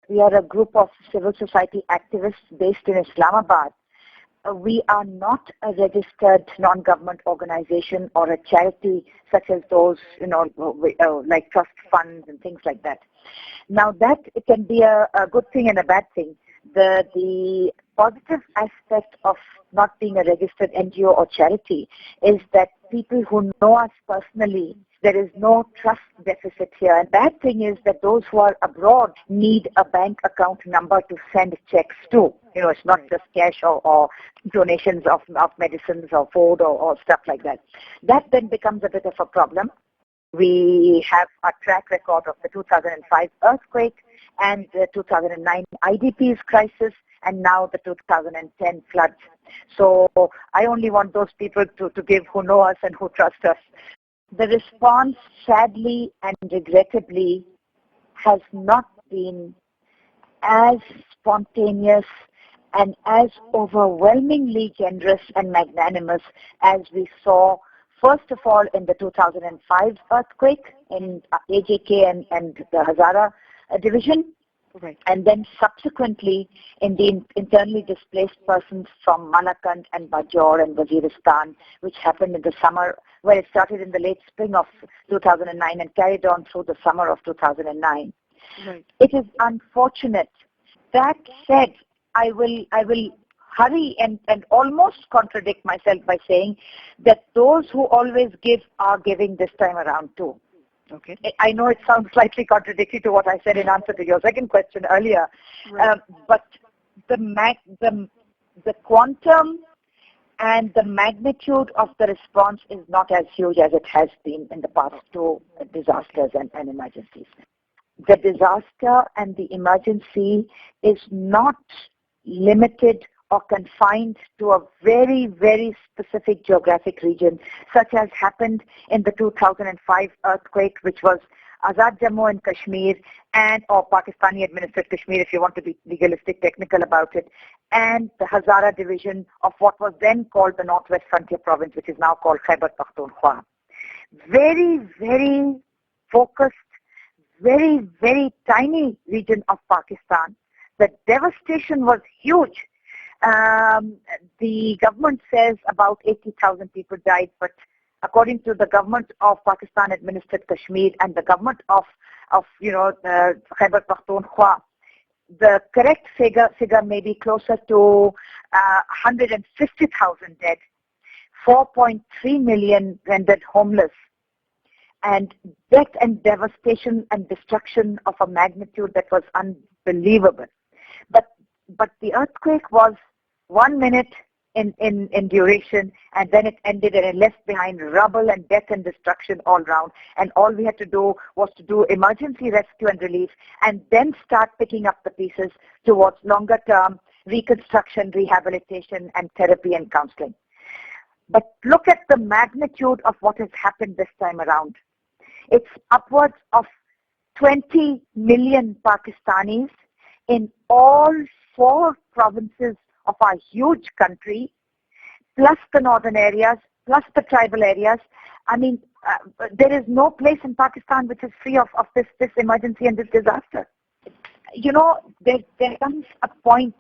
We are a group of civil society activists based in Islamabad. We are not a registered non-government organization or a charity such as those, like trust funds and things like that. Now that it can be a good thing and a bad thing. The positive aspect of not being a registered NGO or charity is that people who know us personally, there is no trust deficit here. And bad thing is that those who are abroad need a bank account number to send checks to. It's not just cash or donations of medicines or food or stuff like that. That then becomes a bit of a problem. We have a track record of the 2005 earthquake and the 2009 IDPs crisis and now the 2010 floods. So I only want those people to give who know us and who trust us. The response, sadly and regrettably, has not been as spontaneous and as overwhelmingly generous and magnanimous as we saw, first of all, in the 2005 earthquake in AJK and the Hazara division, right, and then subsequently in the internally displaced persons from Malakand and Bajor and Waziristan, which happened in the summer, where it started in the late spring of 2009 and carried on through the summer of 2009. right. It is unfortunate. That said, I will hurry and almost contradict myself by saying that those who always give are giving this time around too. Okay. I know it sounds slightly contradictory to what I said in answer to your second question earlier, Right. but the quantum and the magnitude of the response is not as huge as it has been in the past two disasters and emergencies. The disaster and the emergency is not limited or confined to a very, very specific geographic region, such as happened in the 2005 earthquake, which was Azad Jammu and Kashmir, or Pakistani-administered Kashmir, if you want to be legalistic, technical about it, and the Hazara division of what was then called the Northwest Frontier Province, which is now called Khyber Pakhtunkhwa. Very, very focused, very, very tiny region of Pakistan. The devastation was huge. The government says about 80,000 people died, but according to the government of Pakistan-administered Kashmir and the government of Khyber Pakhtunkhwa, the correct figure may be closer to 150,000 dead, 4.3 million rendered homeless, and death and devastation and destruction of a magnitude that was unbelievable. But the earthquake was 1 minute in duration, and then it ended and it left behind rubble and death and destruction all around. And all we had to do was to do emergency rescue and relief and then start picking up the pieces towards longer term reconstruction, rehabilitation, and therapy and counseling. But look at the magnitude of what has happened this time around. It's upwards of 20 million Pakistanis in all 4 provinces of our huge country, plus the northern areas, plus the tribal areas. I mean, there is no place in Pakistan which is free of this emergency and this disaster. There comes a point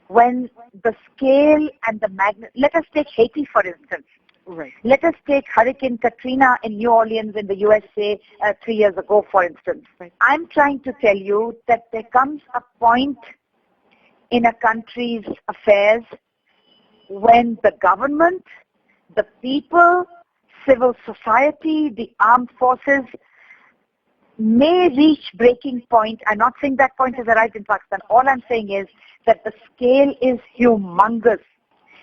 when the scale and the magnitude, let us take Haiti for instance. Right. Let us take Hurricane Katrina in New Orleans in the USA 3 years ago, for instance. Right. I'm trying to tell you that there comes a point in a country's affairs when the government, the people, civil society, the armed forces may reach breaking point. I'm not saying that point has arrived in Pakistan. All I'm saying is that the scale is humongous.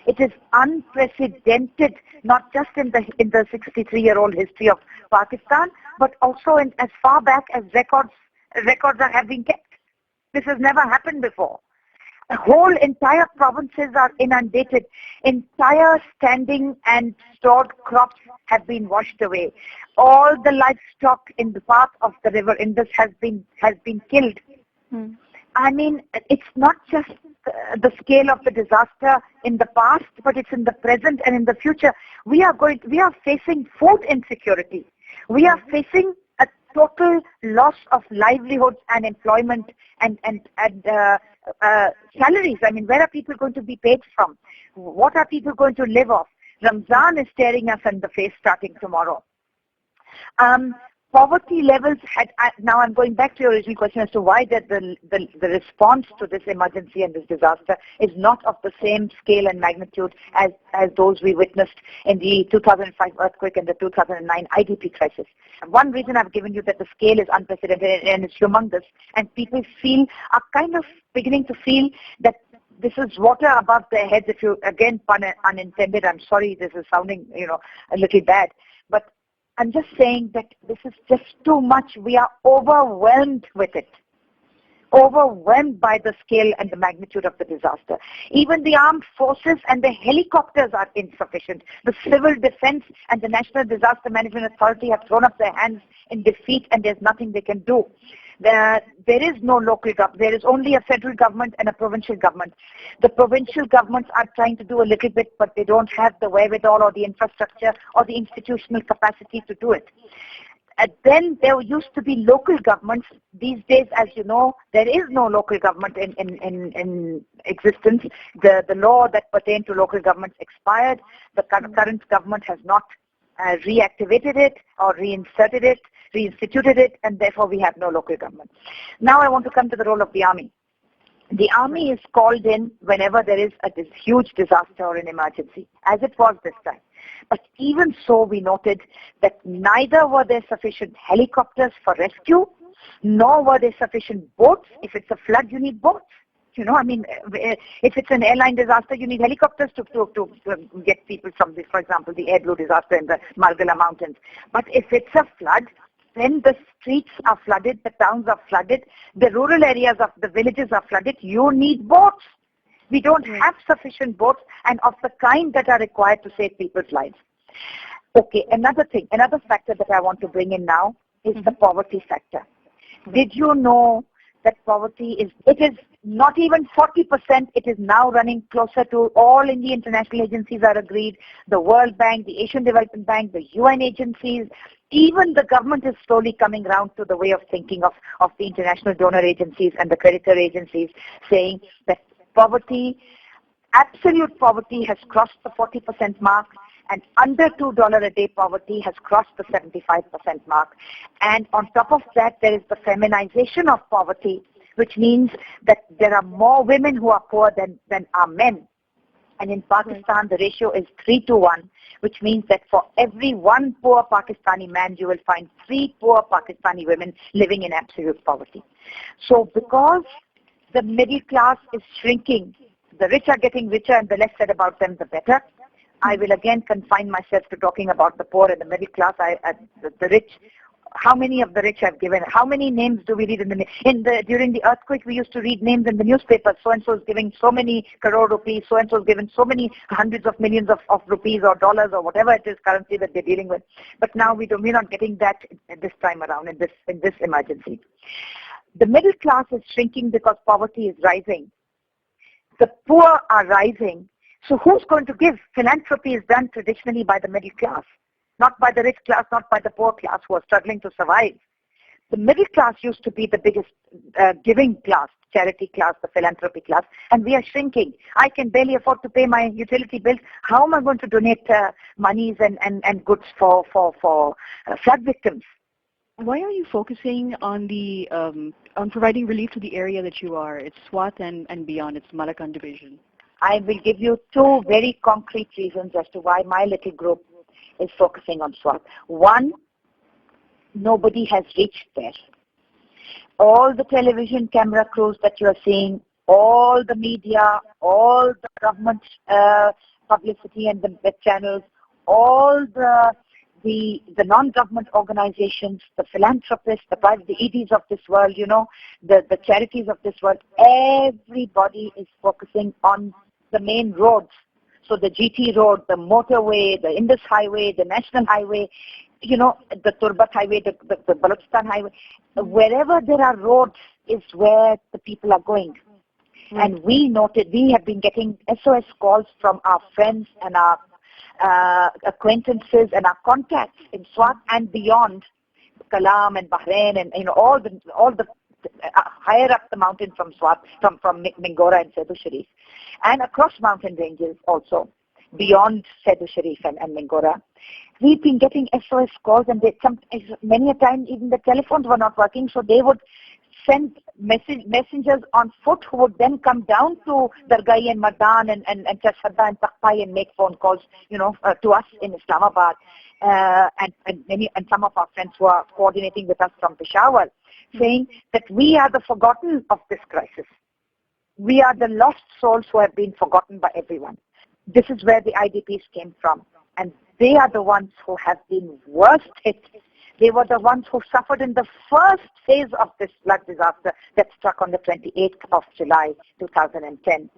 It is unprecedented, not just in the 63-year-old history of Pakistan, but also in as far back as records have been kept. This has never happened before. Whole entire provinces are inundated. Entire standing and stored crops have been washed away. All the livestock in the path of the river Indus has been killed. I mean, it's not just the scale of the disaster in the past, but it's in the present and in the future. We are facing food insecurity. We are facing total loss of livelihoods and employment and salaries. I mean, where are people going to be paid from? What are people going to live off? Ramzan is staring us in the face starting tomorrow. Poverty levels now I'm going back to your original question as to why the response to this emergency and this disaster is not of the same scale and magnitude as those we witnessed in the 2005 earthquake and the 2009 IDP crisis. One reason I've given you that the scale is unprecedented and it's humongous, and people are kind of beginning to feel that this is water above their heads. If you, again, pun unintended, I'm sorry this is sounding, a little bad, but I'm just saying that this is just too much. We are overwhelmed with it. Overwhelmed by the scale and the magnitude of the disaster. Even the armed forces and the helicopters are insufficient. The civil defense and the National Disaster Management Authority have thrown up their hands in defeat, and there's nothing they can do. There is no local government. There is only a federal government and a provincial government. The provincial governments are trying to do a little bit, but they don't have the wherewithal or the infrastructure or the institutional capacity to do it. And then there used to be local governments. These days, as you know, there is no local government in existence. The law that pertained to local governments expired. The current government has not reactivated it or reinstituted it, and therefore we have no local government. Now I want to come to the role of the army. The army is called in whenever there is this huge disaster or an emergency, as it was this time. But even so, we noted that neither were there sufficient helicopters for rescue, nor were there sufficient boats. If it's a flood, you need boats. If it's an airline disaster, you need helicopters to get people from, for example, the Air Blue disaster in the Margala Mountains. But if it's a flood, then the streets are flooded, the towns are flooded, the rural areas of the villages are flooded. You need boats. We don't have sufficient boats and of the kind that are required to save people's lives. Okay, another factor that I want to bring in now is the poverty factor. Did you know that poverty is not even 40%, it is now running closer to all in the international agencies are agreed, the World Bank, the Asian Development Bank, the UN agencies, even the government is slowly coming around to the way of thinking of the international donor agencies and the creditor agencies, saying that poverty, absolute poverty has crossed the 40% mark, and under $2 a day poverty has crossed the 75% mark. And on top of that, there is the feminization of poverty, which means that there are more women who are poor than are men. And in Pakistan, the ratio is 3-to-1, which means that for every one poor Pakistani man, you will find 3 poor Pakistani women living in absolute poverty. So because the middle class is shrinking, the rich are getting richer, and the less said about them, the better. I will again confine myself to talking about the poor and the middle class. The rich, how many of the rich have given? How many names do we read during the earthquake? We used to read names in the newspapers. So and so is giving so many crore rupees. So and so is given so many hundreds of millions of rupees or dollars or whatever it is currency that they're dealing with. But now we're not getting that this time around in this emergency. The middle class is shrinking because poverty is rising. The poor are rising. So who's going to give? Philanthropy is done traditionally by the middle class, not by the rich class, not by the poor class who are struggling to survive. The middle class used to be the biggest giving class, charity class, the philanthropy class, and we are shrinking. I can barely afford to pay my utility bills. How am I going to donate monies and goods for flood victims? Why are you focusing on the on providing relief to the area that you are? It's Swat and beyond. It's Malakand division. I will give you 2 very concrete reasons as to why my little group is focusing on Swat. One, nobody has reached there. All the television camera crews that you are seeing, all the media, all the government publicity and the channels, all the non-government organizations, the philanthropists, the EDs of this world, the charities of this world, everybody is focusing on the main roads. So the GT road, the motorway, the Indus highway, the national highway, the Turbat highway, the Balochistan highway, wherever there are roads is where the people are going. And we have been getting SOS calls from our friends and our acquaintances and our contacts in Swat and beyond, Kalam and Bahrain and all the higher up the mountain from Swat, from Mingora and Sedu Sharif, and across mountain ranges also, beyond Sedu Sharif and Mingora. We've been getting SOS calls, and many a time even the telephones were not working, so they would send messengers on foot who would then come down to Dargai and Madan and Chashadda and Takpai and make phone calls, to us in Islamabad, and some of our friends who are coordinating with us from Peshawar, saying that we are the forgotten of this crisis. We are the lost souls who have been forgotten by everyone. This is where the IDPs came from, and they are the ones who have been worst hit. They were the ones who suffered in the first phase of this flood disaster that struck on the 28th of July 2010.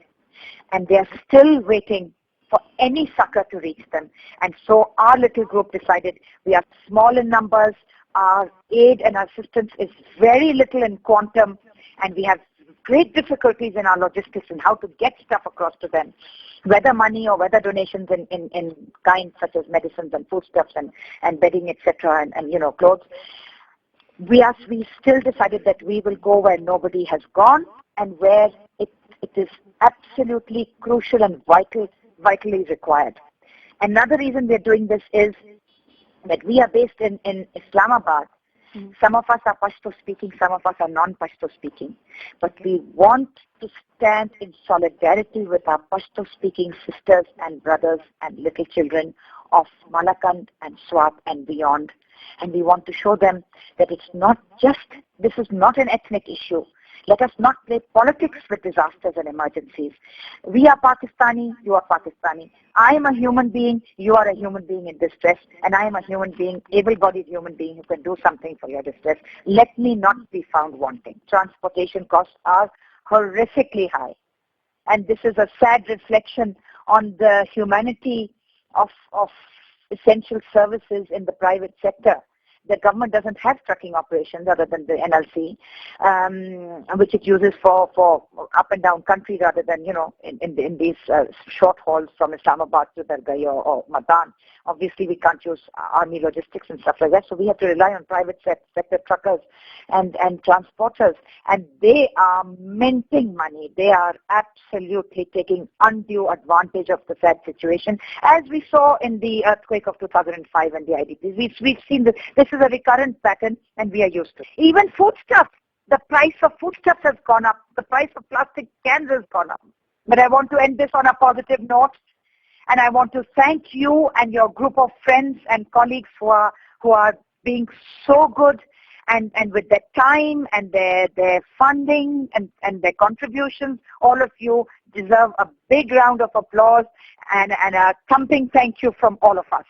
And they are still waiting for any succor to reach them. And so our little group decided, we are small in numbers, our aid and assistance is very little in quantum, and we have great difficulties in our logistics and how to get stuff across to them, whether money or whether donations in kind such as medicines and foodstuffs and bedding, etc., and clothes. We still decided that we will go where nobody has gone and where it is absolutely crucial and vitally required. Another reason we're doing this is that we are based in Islamabad. Some of us are Pashto speaking, some of us are non-Pashto speaking. But we want to stand in solidarity with our Pashto speaking sisters and brothers and little children of Malakand and Swat and beyond. And we want to show them that this is not an ethnic issue. Let us not play politics with disasters and emergencies. We are Pakistani, you are Pakistani. I am a human being, you are a human being in distress, and I am a human being, able-bodied human being who can do something for your distress. Let me not be found wanting. Transportation costs are horrifically high. And this is a sad reflection on the humanity of essential services in the private sector. The government doesn't have trucking operations other than the NLC, which it uses for up and down country rather than, in these short hauls from Islamabad to Dargai or Madan. Obviously, we can't use army logistics and stuff like that, so we have to rely on private sector truckers and transporters. And they are minting money. They are absolutely taking undue advantage of the sad situation, as we saw in the earthquake of 2005 and the IDPs. We've seen this. This is a recurrent pattern, and we are used to it. Even foodstuffs. The price of foodstuffs has gone up. The price of plastic cans has gone up. But I want to end this on a positive note. And I want to thank you and your group of friends and colleagues who are being so good and with their time and their funding and their contributions. All of you deserve a big round of applause and a thumping thank you from all of us.